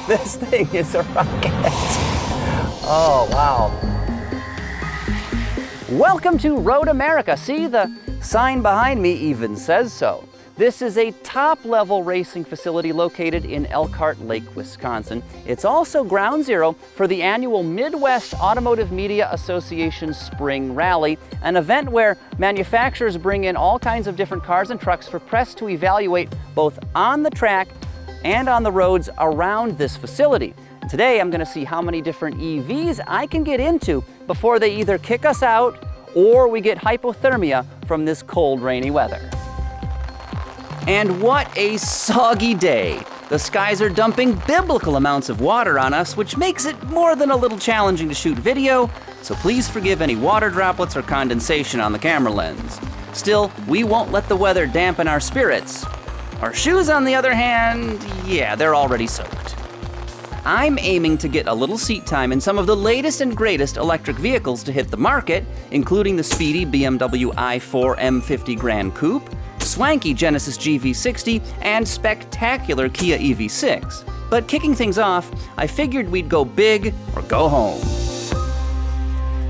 This thing is a rocket. Oh, wow. Welcome to Road America. See, the sign behind me even says so. This is a top-level racing facility located in Elkhart Lake, Wisconsin. It's also ground zero for the annual Midwest Automotive Media Association Spring Rally, an event where manufacturers bring in all kinds of different cars and trucks for press to evaluate both on the track and on the roads around this facility. Today, I'm going to see how many different EVs I can get into before they either kick us out or we get hypothermia from this cold, rainy weather. And what a soggy day. The skies are dumping biblical amounts of water on us, which makes it more than a little challenging to shoot video, so please forgive any water droplets or condensation on the camera lens. Still, we won't let the weather dampen our spirits. Our shoes, on the other hand, yeah, they're already soaked. I'm aiming to get a little seat time in some of the latest and greatest electric vehicles to hit the market, including the speedy BMW i4 M50 Gran Coupe, swanky Genesis GV60, and spectacular Kia EV6. But kicking things off, I figured we'd go big or go home.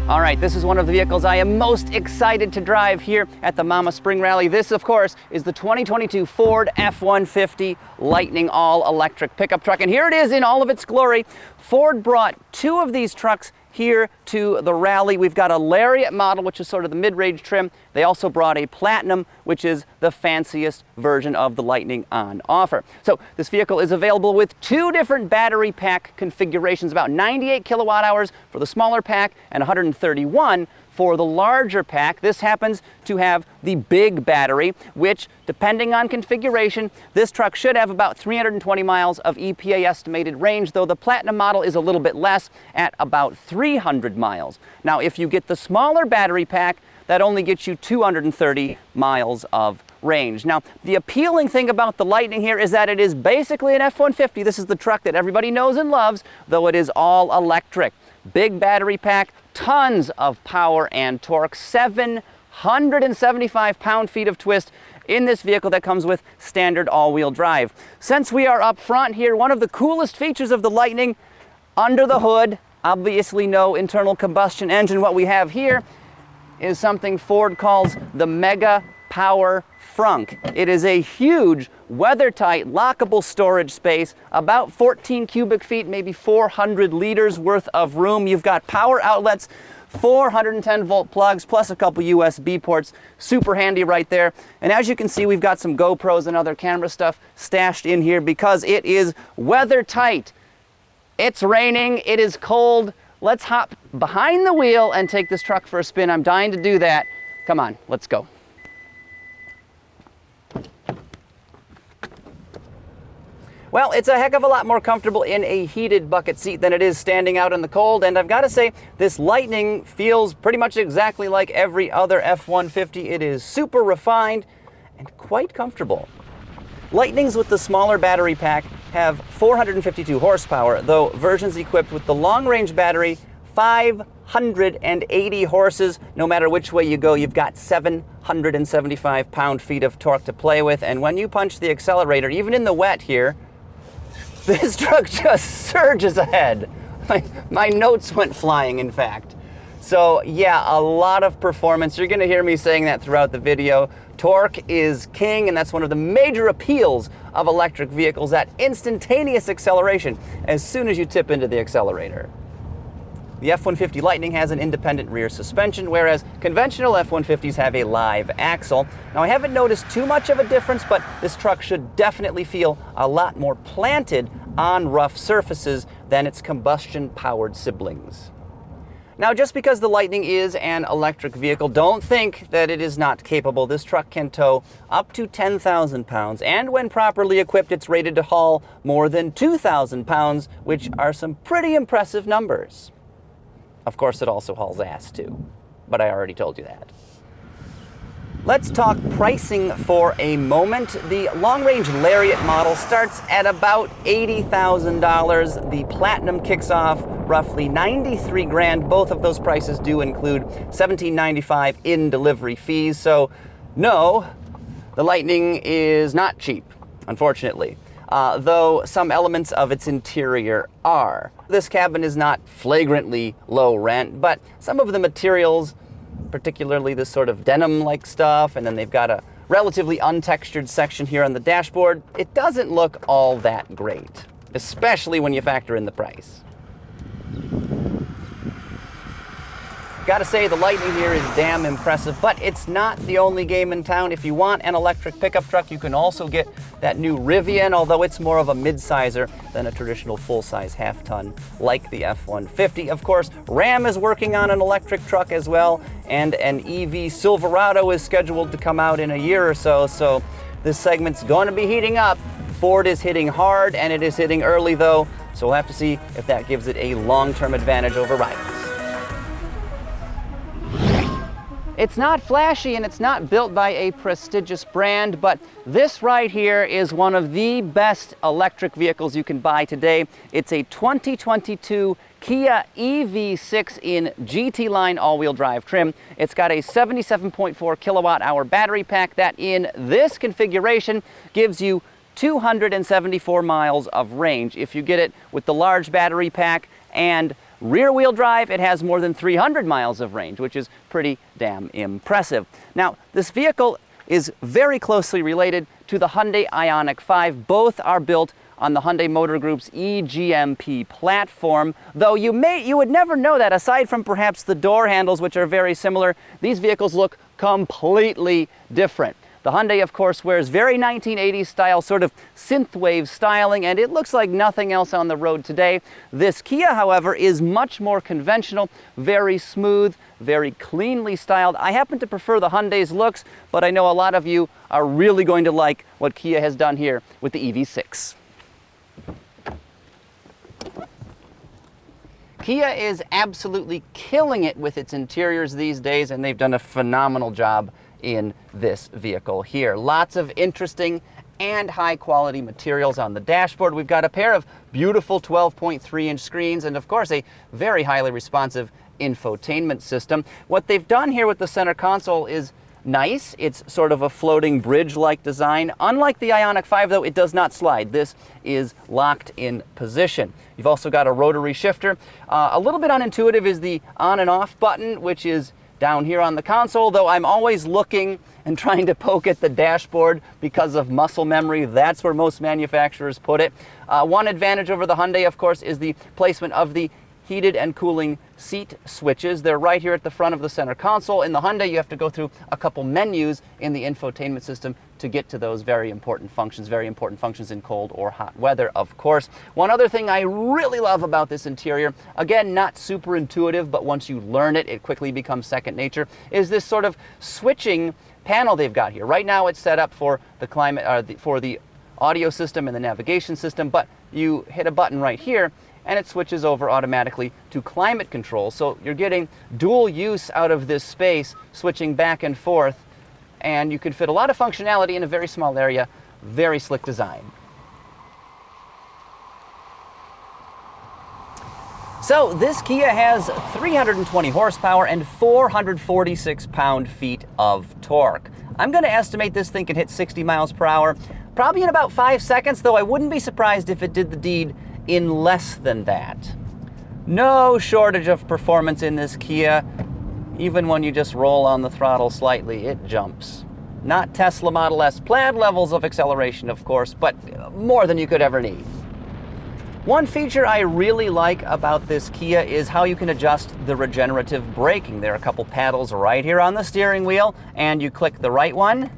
All right, this is one of the vehicles I am most excited to drive here at the Mama Spring Rally. This, of course, is the 2022 Ford F-150 Lightning all-electric pickup truck. And here it is in all of its glory. Ford brought two of these trucks here to the rally. We've got a Lariat model, which is sort of the mid-range trim. They also brought a Platinum, which is the fanciest version of the Lightning on offer. So this vehicle is available with two different battery pack configurations, about 98 kilowatt hours for the smaller pack and 131 for the larger pack. This happens to have the big battery, which, depending on configuration, this truck should have about 320 miles of EPA estimated range, though the Platinum model is a little bit less at about 300 miles. Now, if you get the smaller battery pack, that only gets you 230 miles of range. Now, the appealing thing about the Lightning here is that it is basically an F-150. This is the truck that everybody knows and loves, though it is all electric. Big battery pack, tons of power and torque, 775 pound-feet of twist in this vehicle that comes with standard all-wheel drive. Since we are up front here, one of the coolest features of the Lightning, under the hood, obviously no internal combustion engine. What we have here is something Ford calls the Mega Power Frunk. It is a huge, weather-tight, lockable storage space, about 14 cubic feet, maybe 400 liters worth of room. You've got power outlets, 410 volt plugs, plus a couple USB ports. Super handy right there. And as you can see, we've got some GoPros and other camera stuff stashed in here because it is weather-tight. It's raining, it is cold. Let's hop behind the wheel and take this truck for a spin. I'm dying to do that. Come on, let's go. Well, it's a heck of a lot more comfortable in a heated bucket seat than it is standing out in the cold, and I've got to say, this Lightning feels pretty much exactly like every other F-150. It is super refined and quite comfortable. Lightnings with the smaller battery pack have 452 horsepower, though versions equipped with the long-range battery, 580 horses. No matter which way you go, you've got 775 pound-feet of torque to play with, and when you punch the accelerator, even in the wet here, this truck just surges ahead. My notes went flying, in fact. So yeah, a lot of performance. You're gonna hear me saying that throughout the video. Torque is king, and that's one of the major appeals of electric vehicles, that instantaneous acceleration as soon as you tip into the accelerator. The F-150 Lightning has an independent rear suspension, whereas conventional F-150s have a live axle. Now, I haven't noticed too much of a difference, but this truck should definitely feel a lot more planted on rough surfaces than its combustion-powered siblings. Now, just because the Lightning is an electric vehicle, don't think that it is not capable. This truck can tow up to 10,000 pounds, and when properly equipped, it's rated to haul more than 2,000 pounds, which are some pretty impressive numbers. Of course, it also hauls ass too, but I already told you that. Let's talk pricing for a moment. The long-range Lariat model starts at about $80,000. The Platinum kicks off roughly 93 grand. Both of those prices do include $17.95 in delivery fees. So no, the Lightning is not cheap, unfortunately. though some elements of its interior are. This cabin is not flagrantly low rent, but some of the materials, particularly this sort of denim-like stuff, and then they've got a relatively untextured section here on the dashboard, it doesn't look all that great, especially when you factor in the price. Gotta say, the lighting here is damn impressive, but it's not the only game in town. If you want an electric pickup truck, you can also get that new Rivian, although it's more of a mid-sizer than a traditional full-size half-ton like the F-150. Of course, Ram is working on an electric truck as well, and an EV Silverado is scheduled to come out in a year or so, so this segment's going to be heating up. Ford is hitting hard, and it is hitting early, though, so we'll have to see if that gives it a long-term advantage over rivals. It's not flashy and it's not built by a prestigious brand, but this right here is one of the best electric vehicles you can buy today. It's a 2022 Kia EV6 in GT-Line all-wheel drive trim. It's got a 77.4 kilowatt-hour battery pack that in this configuration gives you 274 miles of range. If you get it with the large battery pack and rear-wheel drive, it has more than 300 miles of range, which is pretty damn impressive. Now, this vehicle is very closely related to the Hyundai Ioniq 5. Both are built on the Hyundai Motor Group's eGMP platform, though you would never know that. Aside from perhaps the door handles, which are very similar, these vehicles look completely different. The Hyundai, of course, wears very 1980s style, sort of synthwave styling, and it looks like nothing else on the road today. This Kia, however, is much more conventional, very smooth, very cleanly styled. I happen to prefer the Hyundai's looks, but I know a lot of you are really going to like what Kia has done here with the EV6. Kia is absolutely killing it with its interiors these days, and they've done a phenomenal job in this vehicle here. Lots of interesting and high quality materials on the dashboard. We've got a pair of beautiful 12.3-inch screens and of course a very highly responsive infotainment system. What they've done here with the center console is nice. It's sort of a floating bridge-like design. Unlike the Ioniq 5 though, it does not slide. This is locked in position. You've also got a rotary shifter. A little bit unintuitive is the on and off button, which is down here on the console, though I'm always looking and trying to poke at the dashboard because of muscle memory. That's where most manufacturers put it. One advantage over the Hyundai, of course, is the placement of the heated and cooling seat switches. They're right here at the front of the center console. In the Hyundai, you have to go through a couple menus in the infotainment system to get to those very important functions in cold or hot weather, of course. One other thing I really love about this interior, again, not super intuitive, but once you learn it, it quickly becomes second nature, is this sort of switching panel they've got here. Right now, it's set up for the climate, for the audio system and the navigation system, but you hit a button right here, and it switches over automatically to climate control. So you're getting dual use out of this space, switching back and forth, and you can fit a lot of functionality in a very small area. Very slick design. So this Kia has 320 horsepower and 446 pound-feet of torque. I'm going to estimate this thing can hit 60 miles per hour, probably in about 5 seconds, though I wouldn't be surprised if it did the deed in less than that. No shortage of performance in this Kia. Even when you just roll on the throttle slightly, it jumps. Not Tesla Model S Plaid levels of acceleration, of course, but more than you could ever need. One feature I really like about this Kia is how you can adjust the regenerative braking. There are a couple paddles right here on the steering wheel, and you click the right one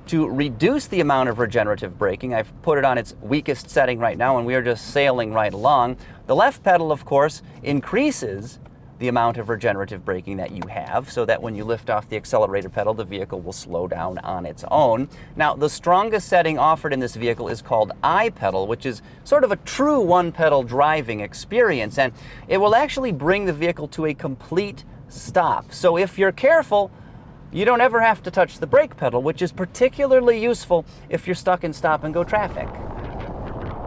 to reduce the amount of regenerative braking. I've put it on its weakest setting right now, and we are just sailing right along. The left pedal, of course, increases the amount of regenerative braking that you have, so that when you lift off the accelerator pedal, the vehicle will slow down on its own. Now, the strongest setting offered in this vehicle is called I-pedal, which is sort of a true one-pedal driving experience, and it will actually bring the vehicle to a complete stop. So if you're careful, you don't ever have to touch the brake pedal, which is particularly useful if you're stuck in stop-and-go traffic.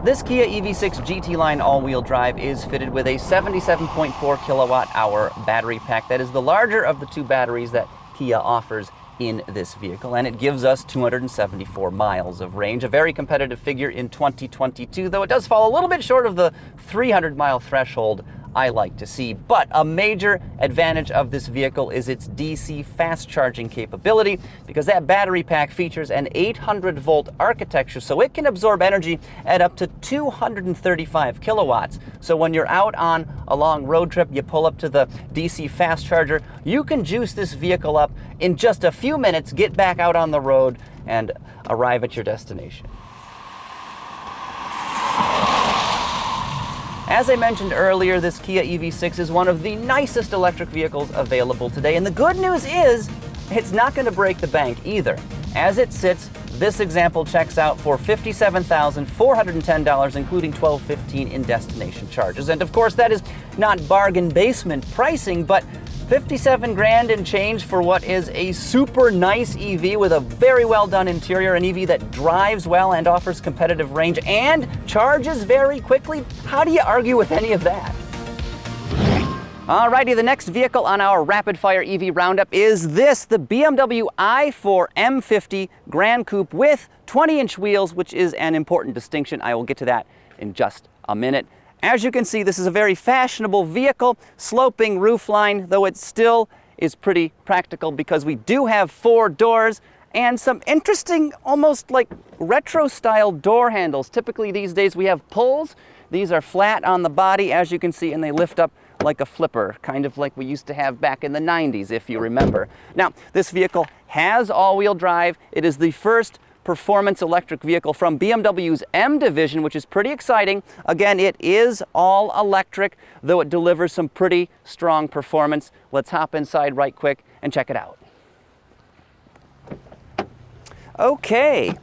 This Kia EV6 GT-Line all-wheel drive is fitted with a 77.4 kilowatt-hour battery pack that is the larger of the two batteries that Kia offers in this vehicle, and it gives us 274 miles of range, a very competitive figure in 2022, though it does fall a little bit short of the 300-mile threshold I like to see. But a major advantage of this vehicle is its DC fast charging capability, because that battery pack features an 800-volt architecture, so it can absorb energy at up to 235 kilowatts. So when you're out on a long road trip, you pull up to the DC fast charger, you can juice this vehicle up in just a few minutes, get back out on the road, and arrive at your destination. As I mentioned earlier, this Kia EV6 is one of the nicest electric vehicles available today, and the good news is it's not going to break the bank either. As it sits, this example checks out for $57,410, including $1,215 in destination charges. And of course, that is not bargain basement pricing, but 57 grand and change for what is a super nice EV with a very well done interior, an EV that drives well and offers competitive range and charges very quickly. How do you argue with any of that? Alrighty, the next vehicle on our rapid fire EV roundup is this, the BMW i4 M50 Gran Coupe with 20-inch wheels, which is an important distinction. I will get to that in just a minute. As you can see, this is a very fashionable vehicle, sloping roofline, though it still is pretty practical because we do have 4 doors and some interesting, almost like retro-style door handles. Typically these days we have pulls. These are flat on the body, as you can see, and they lift up like a flipper, kind of like we used to have back in the 90s, if you remember. Now, this vehicle has all-wheel drive. It is the first performance electric vehicle from BMW's M division, which is pretty exciting. Again, it is all electric, though it delivers some pretty strong performance. Let's hop inside right quick and check it out. Okay.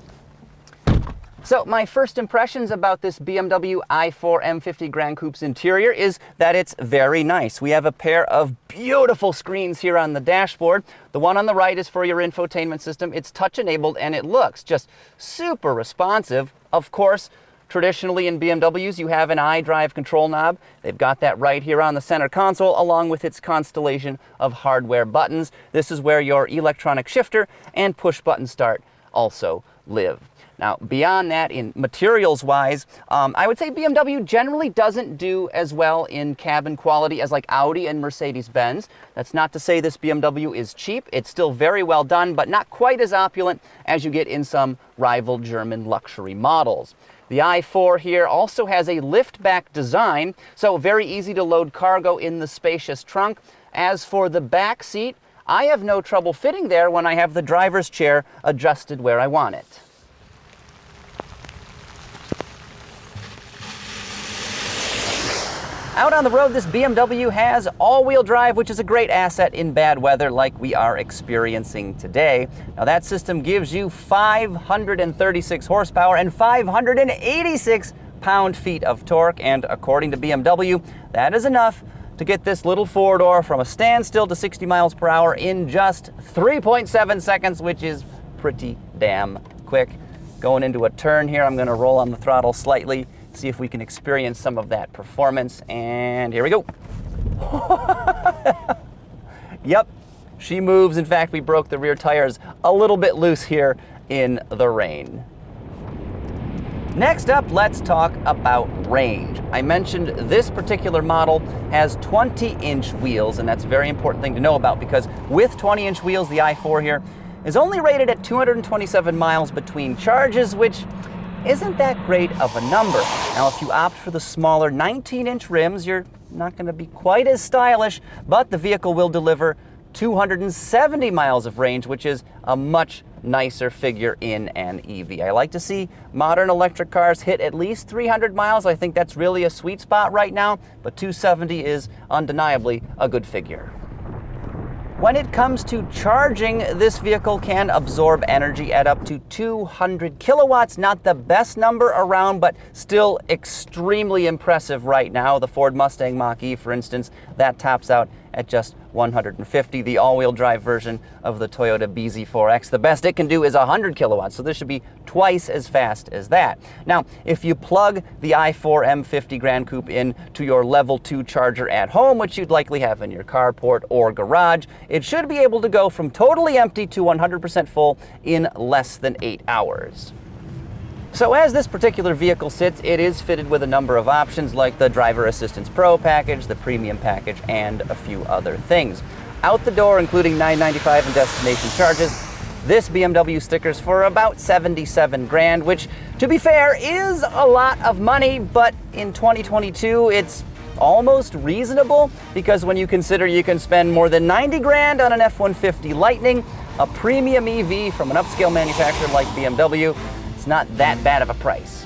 So my first impressions about this BMW i4 M50 Gran Coupe's interior is that it's very nice. We have a pair of beautiful screens here on the dashboard. The one on the right is for your infotainment system. It's touch enabled and it looks just super responsive. Of course, traditionally in BMWs, you have an iDrive control knob. They've got that right here on the center console, along with its constellation of hardware buttons. This is where your electronic shifter and push button start also live. Now, beyond that, in materials-wise, I would say BMW generally doesn't do as well in cabin quality as like Audi and Mercedes-Benz. That's not to say this BMW is cheap. It's still very well done, but not quite as opulent as you get in some rival German luxury models. The i4 here also has a lift-back design, so very easy to load cargo in the spacious trunk. As for the back seat, I have no trouble fitting there when I have the driver's chair adjusted where I want it. Out on the road, this BMW has all-wheel drive, which is a great asset in bad weather like we are experiencing today. Now, that system gives you 536 horsepower and 586 pound-feet of torque, and according to BMW, that is enough to get this little four-door from a standstill to 60 miles per hour in just 3.7 seconds, which is pretty damn quick. Going into a turn here, I'm going to roll on the throttle slightly, see if we can experience some of that performance, and here we go. Yep, she moves. In fact, we broke the rear tires a little bit loose here in the rain. Next up, let's talk about range. I mentioned this particular model has 20-inch wheels, and that's a very important thing to know about because with 20-inch wheels, the i4 here is only rated at 227 miles between charges, which isn't that great of a number. Now, if you opt for the smaller 19-inch rims, you're not going to be quite as stylish, but the vehicle will deliver 270 miles of range, which is a much nicer figure in an EV. I like to see modern electric cars hit at least 300 miles. I think that's really a sweet spot right now, but 270 is undeniably a good figure. When it comes to charging, this vehicle can absorb energy at up to 200 kilowatts. Not the best number around, but still extremely impressive right now. The Ford Mustang Mach-E, for instance, that tops out at just 150, the all-wheel drive version of the Toyota BZ4X. The best it can do is 100 kilowatts, so this should be twice as fast as that. Now, if you plug the i4 M50 Gran Coupe in to your level 2 charger at home, which you'd likely have in your carport or garage, it should be able to go from totally empty to 100% full in less than 8 hours. So as this particular vehicle sits, it is fitted with a number of options like the Driver Assistance Pro package, the Premium package, and a few other things. Out the door, including $995 in destination charges, this BMW stickers for about 77 grand, which, to be fair, is a lot of money, but in 2022, it's almost reasonable, because when you consider you can spend more than 90 grand on an F-150 Lightning, a premium EV from an upscale manufacturer like BMW, it's not that bad of a price.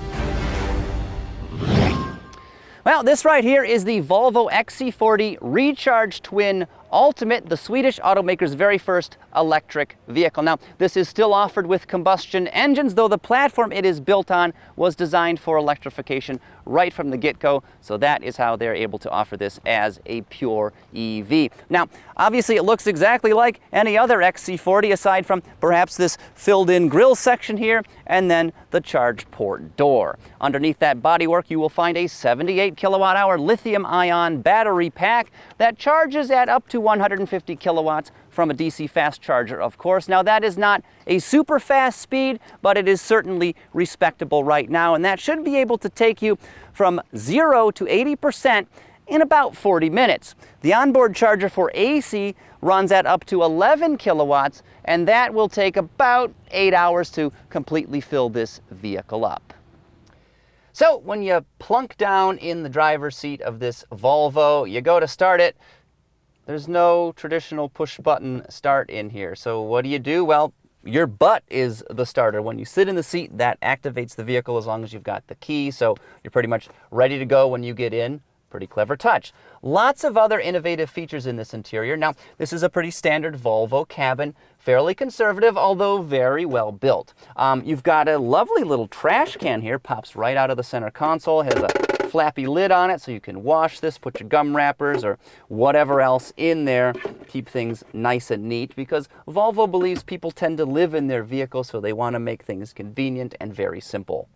Well, this right here is the Volvo XC40 Recharge Twin Ultimate, the Swedish automaker's very first electric vehicle. Now, this is still offered with combustion engines, though the platform it is built on was designed for electrification right from the get-go, so that is how they're able to offer this as a pure EV. Now, obviously it looks exactly like any other XC40 aside from perhaps this filled-in grille section here and then the charge port door. Underneath that bodywork you will find a 78 kilowatt-hour lithium-ion battery pack that charges at up to 150 kilowatts from a DC fast charger, of course. Now, that is not a super fast speed, but it is certainly respectable right now, and that should be able to take you from 0 to 80% in about 40 minutes. The onboard charger for AC runs at up to 11 kilowatts, and that will take about 8 hours to completely fill this vehicle up. So when you plunk down in the driver's seat of this Volvo, you go to start it, there's no traditional push button start in here. So what do? Well, your butt is the starter. When you sit in the seat, that activates the vehicle as long as you've got the key. So you're pretty much ready to go when you get in. Pretty clever touch. Lots of other innovative features in this interior. Now, this is a pretty standard Volvo cabin, fairly conservative, although very well built. You've got a lovely little trash can here, pops right out of the center console, has a flappy lid on it so you can wash this, put your gum wrappers or whatever else in there, keep things nice and neat, because Volvo believes people tend to live in their vehicles, so they want to make things convenient and very simple.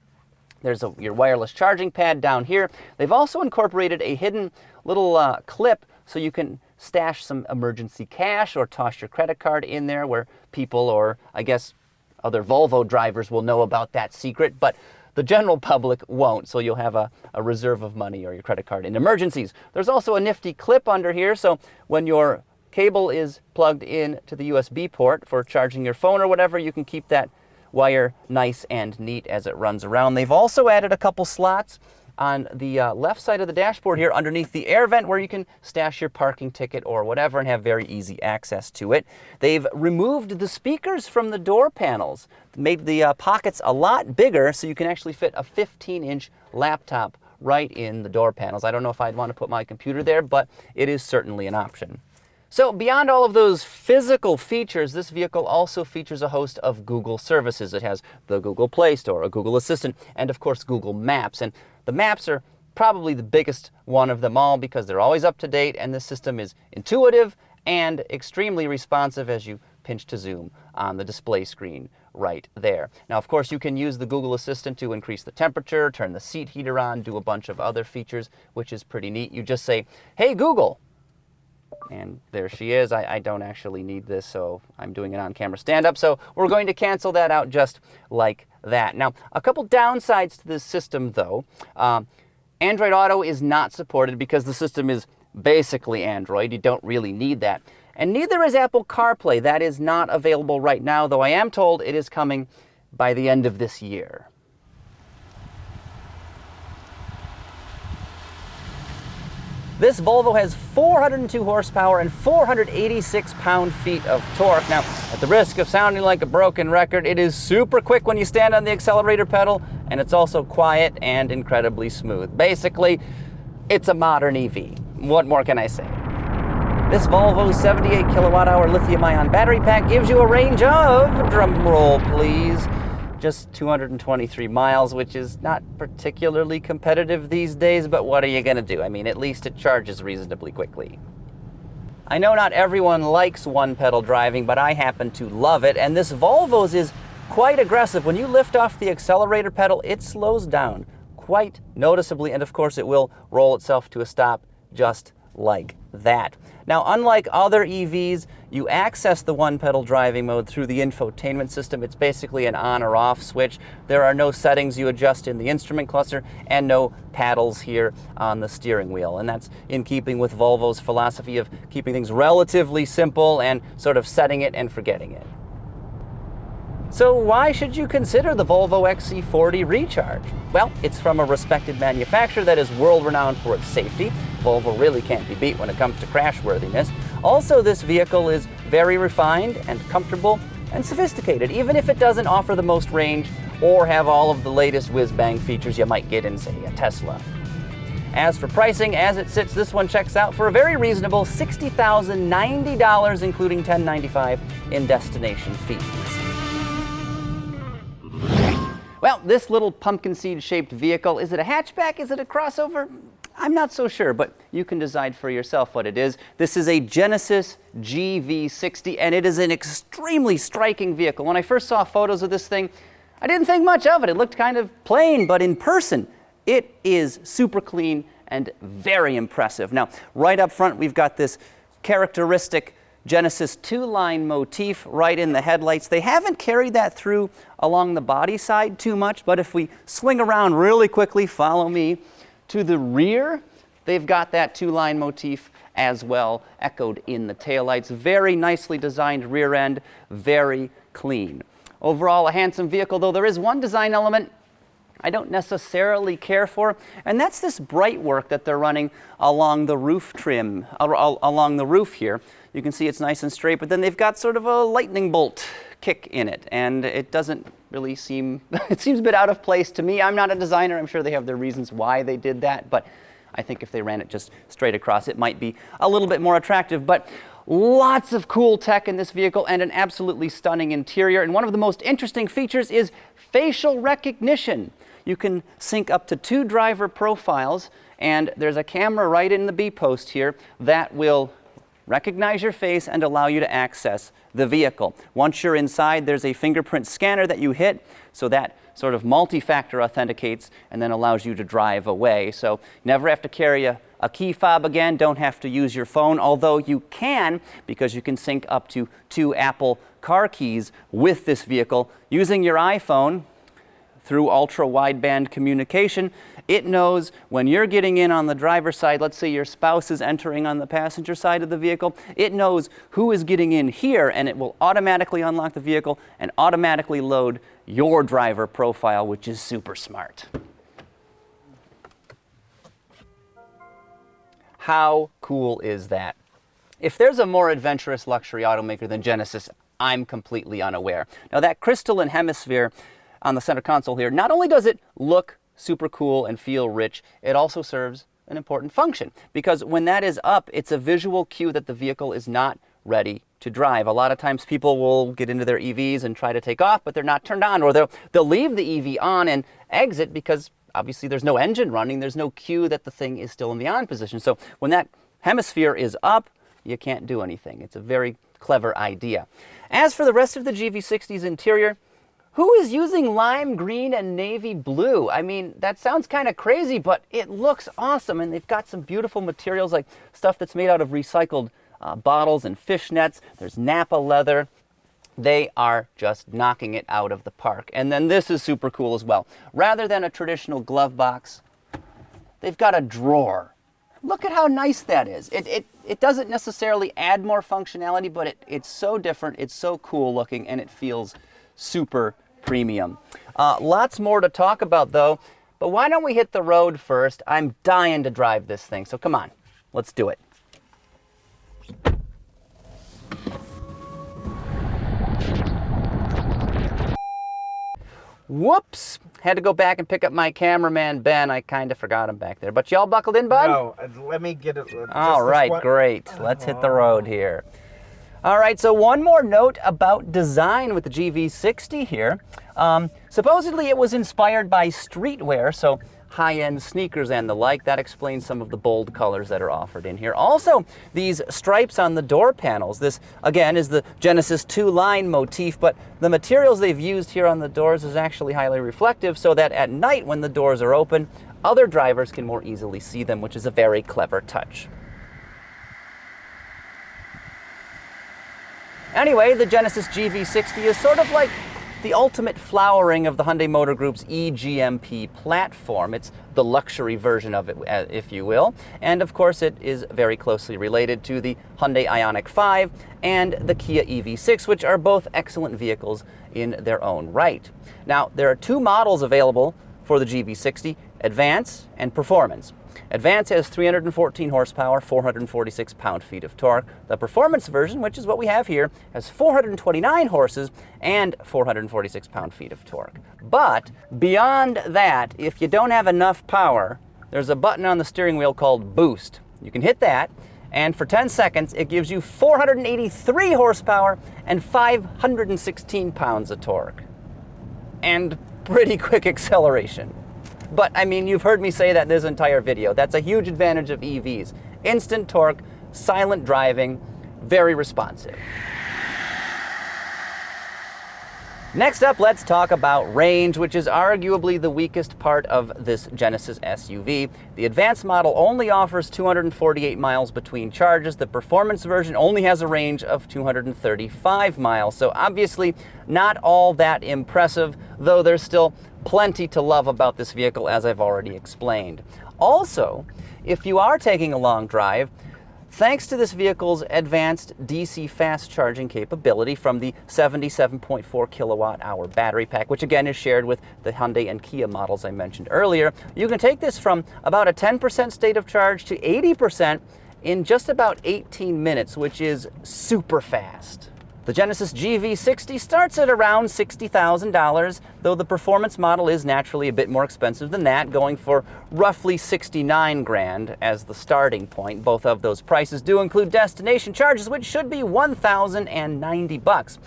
There's your wireless charging pad down here. They've also incorporated a hidden little clip so you can stash some emergency cash or toss your credit card in there, where people, or I guess other Volvo drivers, will know about that secret, but the general public won't, so you'll have a reserve of money or your credit card in emergencies. There's also a nifty clip under here, so when your cable is plugged in to the USB port for charging your phone or whatever, you can keep that wire nice and neat as it runs around. They've also added a couple slots on the left side of the dashboard here underneath the air vent, where you can stash your parking ticket or whatever and have very easy access to it. They've removed the speakers from the door panels, made the pockets a lot bigger so you can actually fit a 15-inch laptop right in the door panels. I don't know if I'd want to put my computer there, but it is certainly an option. So beyond all of those physical features, this vehicle also features a host of Google services. It has the Google Play Store, a Google Assistant, and of course Google Maps. And the maps are probably the biggest one of them all because they're always up to date, and the system is intuitive and extremely responsive as you pinch to zoom on the display screen right there. Now, of course, you can use the Google Assistant to increase the temperature, turn the seat heater on, do a bunch of other features, which is pretty neat. You just say, "Hey, Google," and there she is. I don't actually need this, so I'm doing it on camera stand-up, so we're going to cancel that out just like that. Now, a couple downsides to this system, though. Android Auto is not supported because the system is basically Android. You don't really need that. And neither is Apple CarPlay. That is not available right now, though I am told it is coming by the end of this year. This Volvo has 402 horsepower and 486 pound-feet of torque. Now, at the risk of sounding like a broken record, it is super quick when you stand on the accelerator pedal, and it's also quiet and incredibly smooth. Basically, it's a modern EV. What more can I say? This Volvo's 78 kilowatt-hour lithium-ion battery pack gives you a range of, drumroll please, just 223 miles, which is not particularly competitive these days, but what are you going to do? I mean, at least it charges reasonably quickly. I know not everyone likes one-pedal driving, but I happen to love it, and this Volvo's is quite aggressive. When you lift off the accelerator pedal, it slows down quite noticeably, and of course it will roll itself to a stop just like that. Now, unlike other EVs, you access the one-pedal driving mode through the infotainment system. It's basically an on or off switch. There are no settings you adjust in the instrument cluster and no paddles here on the steering wheel. And that's in keeping with Volvo's philosophy of keeping things relatively simple and sort of setting it and forgetting it. So why should you consider the Volvo XC40 Recharge? Well, it's from a respected manufacturer that is world-renowned for its safety. Volvo really can't be beat when it comes to crashworthiness. Also, this vehicle is very refined and comfortable and sophisticated, even if it doesn't offer the most range or have all of the latest whiz-bang features you might get in, say, a Tesla. As for pricing, as it sits, this one checks out for a very reasonable $60,090, including $1,095 in destination fees. Well, this little pumpkin seed-shaped vehicle, is it a hatchback? Is it a crossover? I'm not so sure, but you can decide for yourself what it is. This is a Genesis GV60, and it is an extremely striking vehicle. When I first saw photos of this thing, I didn't think much of it. It looked kind of plain, but in person, it is super clean and very impressive. Now, right up front, we've got this characteristic Genesis two-line motif right in the headlights. They haven't carried that through along the body side too much, but if we swing around really quickly, follow me, to the rear, they've got that two-line motif as well, echoed in the taillights. Very nicely designed rear end, very clean. Overall, a handsome vehicle, though there is one design element I don't necessarily care for, and that's this bright work that they're running along the roof trim, along the roof here. You can see it's nice and straight, but then they've got sort of a lightning bolt kick in it, and it doesn't really seem, it seems a bit out of place to me. I'm not a designer. I'm sure they have their reasons why they did that, but I think if they ran it just straight across, it might be a little bit more attractive. But lots of cool tech in this vehicle and an absolutely stunning interior. And one of the most interesting features is facial recognition. You can sync up to 2 driver profiles, and there's a camera right in the B-post here that will recognize your face and allow you to access the vehicle. Once you're inside, there's a fingerprint scanner that you hit, so that sort of multi-factor authenticates and then allows you to drive away. So never have to carry a key fob again, don't have to use your phone, although you can, because you can sync up to 2 Apple car keys with this vehicle using your iPhone. Through ultra-wideband communication, it knows when you're getting in on the driver's side, let's say your spouse is entering on the passenger side of the vehicle, it knows who is getting in here, and it will automatically unlock the vehicle and automatically load your driver profile, which is super smart. How cool is that? If there's a more adventurous luxury automaker than Genesis, I'm completely unaware. Now, that crystalline hemisphere on the center console here, not only does it look super cool and feel rich, it also serves an important function, because when that is up, it's a visual cue that the vehicle is not ready to drive. A lot of times people will get into their EVs and try to take off, but they're not turned on, or they'll leave the EV on and exit because obviously there's no engine running, there's no cue that the thing is still in the on position. So when that hemisphere is up, you can't do anything. It's a very clever idea. As for the rest of the GV60's interior, who is using lime green and navy blue? I mean, that sounds kind of crazy, but it looks awesome. And they've got some beautiful materials, like stuff that's made out of recycled bottles and fishnets. There's Napa leather. They are just knocking it out of the park. And then this is super cool as well. Rather than a traditional glove box, they've got a drawer. Look at how nice that is. It doesn't necessarily add more functionality, but it's so different, it's so cool looking, and it feels super premium. Lots more to talk about though, but why don't we hit the road first? I'm dying to drive this thing, so come on, let's do it. Whoops, had to go back and pick up my cameraman Ben. I kind of forgot him back there, but y'all buckled in, bud? No, let me get it. All right, great. Let's hit the road here. All right, so one more note about design with the GV60 here. Supposedly it was inspired by streetwear, so high-end sneakers and the like. That explains some of the bold colors that are offered in here. Also, these stripes on the door panels. This, again, is the Genesis 2-line motif, but the materials they've used here on the doors is actually highly reflective so that at night when the doors are open, other drivers can more easily see them, which is a very clever touch. Anyway, the Genesis GV60 is sort of like the ultimate flowering of the Hyundai Motor Group's eGMP platform. It's the luxury version of it, if you will. And of course, it is very closely related to the Hyundai Ioniq 5 and the Kia EV6, which are both excellent vehicles in their own right. Now, there are two models available for the GV60, Advance and Performance. Advance has 314 horsepower, 446 pound-feet of torque. The Performance version, which is what we have here, has 429 horses and 446 pound-feet of torque. But beyond that, if you don't have enough power, there's a button on the steering wheel called Boost. You can hit that, and for 10 seconds, it gives you 483 horsepower and 516 pounds of torque. And pretty quick acceleration. But, I mean, you've heard me say that this entire video. That's a huge advantage of EVs. Instant torque, silent driving, very responsive. Next up, let's talk about range, which is arguably the weakest part of this Genesis SUV. The Advanced model only offers 248 miles between charges. The Performance version only has a range of 235 miles. So obviously not all that impressive, though there's still plenty to love about this vehicle, as I've already explained. Also, if you are taking a long drive, thanks to this vehicle's advanced DC fast charging capability from the 77.4 kilowatt hour battery pack, which again is shared with the Hyundai and Kia models I mentioned earlier, you can take this from about a 10% state of charge to 80% in just about 18 minutes, which is super fast. The Genesis GV60 starts at around $60,000, though the Performance model is naturally a bit more expensive than that, going for roughly $69,000 as the starting point. Both of those prices do include destination charges, which should be $1,090.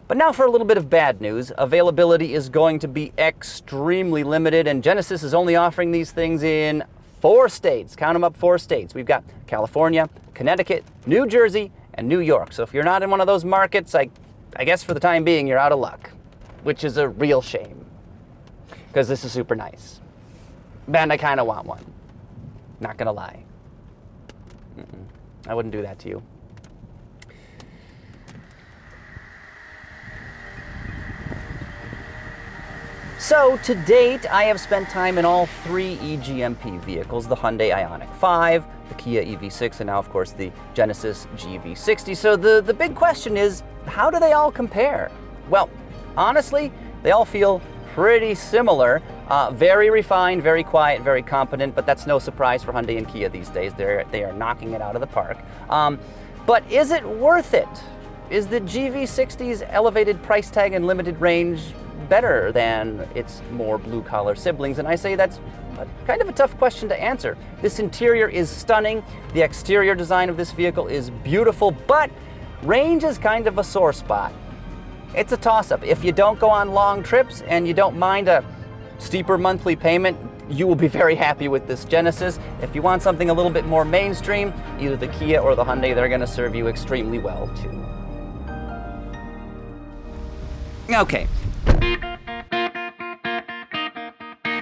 But now for a little bit of bad news. Availability is going to be extremely limited, and Genesis is only offering these things in 4 states. Count them up, 4 states. We've got California, Connecticut, New Jersey, and New York. So if you're not in one of those markets, I guess for the time being, you're out of luck, which is a real shame, because this is super nice. And I kind of want one. Not gonna lie. I wouldn't do that to you. So, to date, I have spent time in all 3 eGMP vehicles, the Hyundai Ioniq 5, the Kia EV6, and now, of course, the Genesis GV60. So the big question is, how do they all compare? Well, honestly, they all feel pretty similar. Very refined, very quiet, very competent, but that's no surprise for Hyundai and Kia these days. They are knocking it out of the park. But is it worth it? Is the GV60's elevated price tag and limited range better than its more blue-collar siblings? And I say that's kind of a tough question to answer. This interior is stunning. The exterior design of this vehicle is beautiful, but range is kind of a sore spot. It's a toss-up. If you don't go on long trips and you don't mind a steeper monthly payment, you will be very happy with this Genesis. If you want something a little bit more mainstream, either the Kia or the Hyundai, they're going to serve you extremely well too. Okay.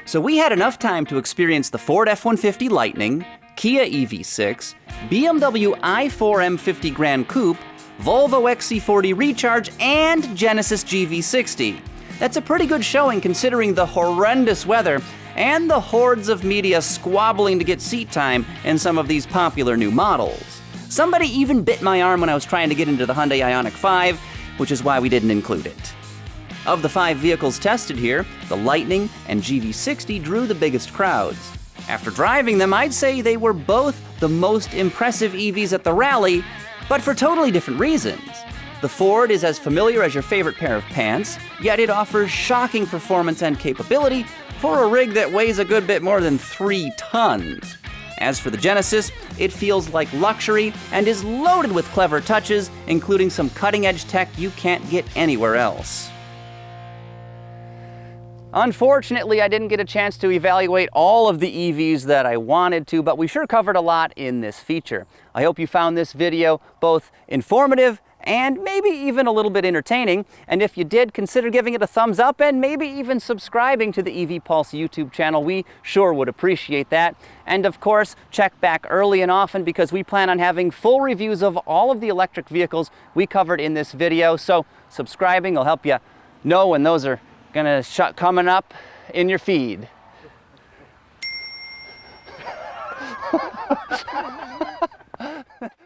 So we had enough time to experience the Ford F-150 Lightning, Kia EV6, BMW i4 M50 Gran Coupe, Volvo XC40 Recharge, and Genesis GV60. That's a pretty good showing considering the horrendous weather and the hordes of media squabbling to get seat time in some of these popular new models. Somebody even bit my arm when I was trying to get into the Hyundai Ioniq 5, which is why we didn't include it. Of the 5 vehicles tested here, the Lightning and GV60 drew the biggest crowds. After driving them, I'd say they were both the most impressive EVs at the rally, but for totally different reasons. The Ford is as familiar as your favorite pair of pants, yet it offers shocking performance and capability for a rig that weighs a good bit more than 3 tons. As for the Genesis, it feels like luxury and is loaded with clever touches, including some cutting-edge tech you can't get anywhere else. Unfortunately, I didn't get a chance to evaluate all of the EVs that I wanted to, but we sure covered a lot in this feature. I hope you found this video both informative and maybe even a little bit entertaining. And if you did, consider giving it a thumbs up and maybe even subscribing to the EV Pulse YouTube channel. We sure would appreciate that. And of course, check back early and often because we plan on having full reviews of all of the electric vehicles we covered in this video. So subscribing will help you know when those are gonna coming up in your feed.